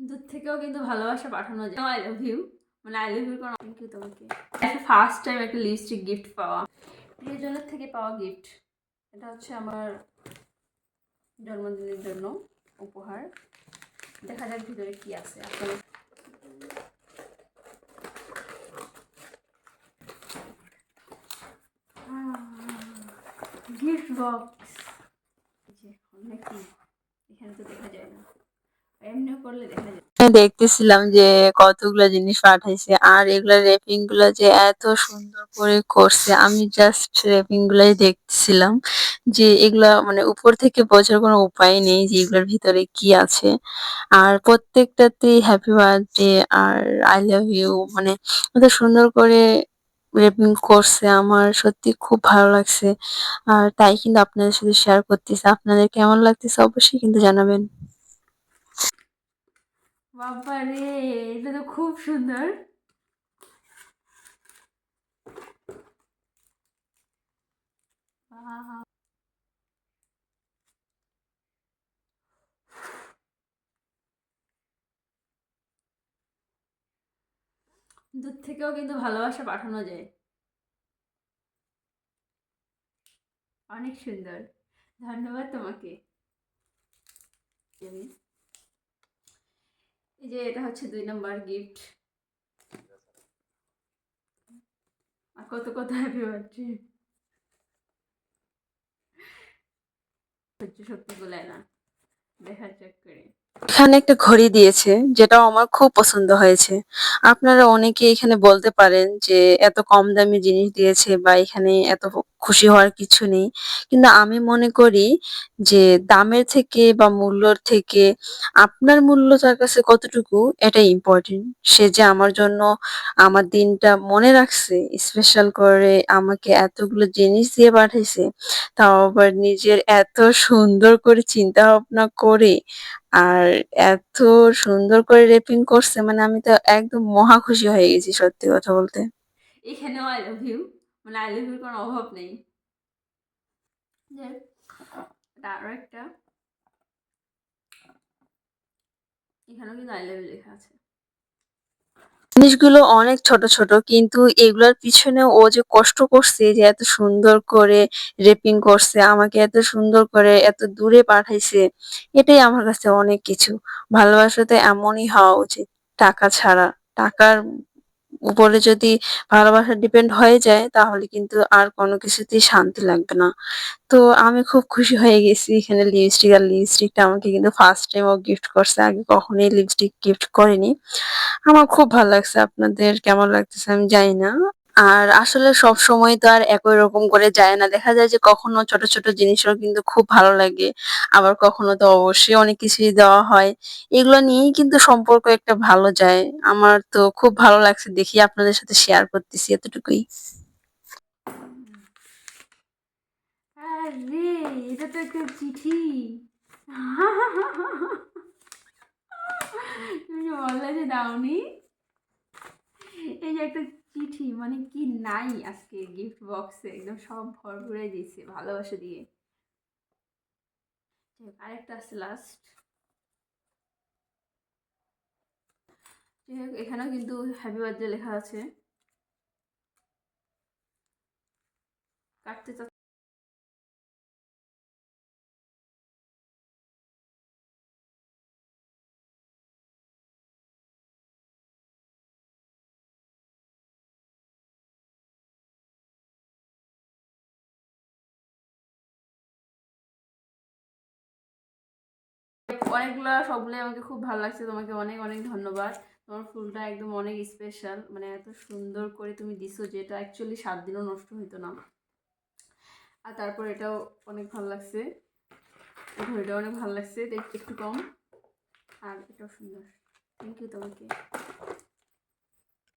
দূর থেকেও কিন্তু ভালোবাসা পাঠানো যায়। আই লাভ ইউ, মানে আই লাভ ইউ কারণ থ্যাংক ইউ তোমাকে। ফার্স্ট টাইম একটা লিপস্টিক গিফট পাওয়া, প্রিয়জনের থেকে পাওয়া গিফট। এটা হচ্ছে আমার জন্মদিনের জন্য উপহার। দেখা যাক ভিতরে কি আছে আসলে। গিফট বক্স অনেক, এখানে তো দেখা যায় না, এমনিও করলে দেখা যায়। আমি দেখতেছিলাম যে কতগুলা জিনিস পাঠাইছে আর এগুলা র্যাপিং গুলা যে এত সুন্দর করে করছে, আমি জাস্ট র্যাপিং গুলাই দেখতেছিলাম যে এগুলা মানে উপর থেকে বোঝার কোনো উপায় নেই যে এগুলোর ভিতরে কি আছে। আর প্রত্যেকটাতেই হ্যাপি বার্থডে আর আই লাভ ইউ মানে এত সুন্দর করে র্যাপিং করছে, আমার সত্যি খুব ভালো লাগছে। আর তাই কিন্তু আপনাদের সাথে শেয়ার করতেছি। আপনাদের কেমন লাগতেছে অবশ্যই কিন্তু জানাবেন। বাবা রে, এটা তো খুব সুন্দর। দূর থেকেও কিন্তু ভালোবাসা পাঠানো যায়। অনেক সুন্দর, ধন্যবাদ তোমাকে। এই যে এটা হচ্ছে 2 নম্বর গিফট। আর কত কত হ্যাপি বার্থডে, সত্যি বলে না, দেখা চেক করে। এখানে একটা ঘড়ি দিয়েছে যেটাও আমার খুব পছন্দ হয়েছে। আপনারা অনেকে এখানে বলতে পারেন যে এত কম দামি জিনিস দিয়েছে বা এখানে এত খুশি হওয়ার কিছু নেই। কিন্তু আমি মনে করি যে দামের থেকে বা মূল্যর থেকে আপনার মূল্য তার কাছে কতটুকু এটাই ইম্পর্টেন্ট। সে যে আমার জন্য আমার দিনটা মনে রাখছে, স্পেশাল করে আমাকে এতগুলো জিনিস দিয়ে পাঠাইছে। তাও আবার নিজের এত সুন্দর করে চিন্তা ভাবনা করে আর এত সুন্দর করে রেপিং করছে, মানে আমি তো একদম মহা খুশি হয়ে গেছি সত্যি কথা বলতে। এখানেও আই লাভ ইউ, মানে আই লাভ ইউর কোনো অভাব নেই। যে আরও একটা, এখানেও কিন্তু আই লাভ ইউ লেখা আছে। জিনিসগুলো অনেক ছোট ছোট কিন্তু এগুলোর পিছনে ও যে কষ্ট করছে, যে এত সুন্দর করে রেপিং করছে, আমাকে এত সুন্দর করে এত দূরে পাঠাইছে, এটাই আমার কাছে অনেক কিছু। ভালোবাসাতে এমনই হওয়া উচিত, টাকা ছাড়া। টাকার উপরে যদি ভালোবাসা ডিপেন্ড হয়ে যায় তাহলে কিন্তু আর কোনো কিছুতেই শান্তি লাগবে না। তো আমি খুব খুশি হয়ে গেছি এখানে লিপস্টিক, আর লিপস্টিকটা আমাকে কিন্তু ফার্স্ট টাইম ও গিফট করছে, আগে কখনোই লিপস্টিক গিফট করেনি। আমার খুব ভালো লাগছে, আপনাদের কেমন লাগতেছে আমি জানি না। আর আসলে সব সময় তো আর একই রকম করে যায় না, দেখা যায় যে কখনো ছোট ছোট জিনিসও কিন্তু খুব ভালো লাগে, আবার কখনো তো অবশ্যই অনেক কিছুই দেওয়া হয়। এগুলো নিয়েই কিন্তু সম্পর্ক একটা ভালো যায়। আমার তো খুব ভালো লাগছে দেখি, আপনাদের সাথে শেয়ার করতেছি এতটুকুই। আরে এটা তো একটা চিঠি। তুমি যে বললে যে দাওনি, এই যে একটা চিঠি, মানে কি নাই আজকে গিফট বক্সে, একদম সব ভরপুরে দিয়েছে ভালোবাসা দিয়ে। আরেকটা আছে লাস্ট। এখানেও কিন্তু হ্যাপি বার্থডে লেখা আছে। কাটতে অনেকগুলো, সবগুলোই আমাকে খুব ভালো লাগছে। তোমাকে অনেক অনেক ধন্যবাদ। তোমার ফুলটা একদম অনেক স্পেশাল, মানে এত সুন্দর করে তুমি দিছো যেটা অ্যাকচুয়ালি 7 দিনও নষ্ট হইতো না। আর তারপর এটাও অনেক ভালো লাগছে, ঘড়িটা অনেক ভালো লাগছে, একটু কম, আর এটাও সুন্দর। থ্যাংক ইউ তোমাকে।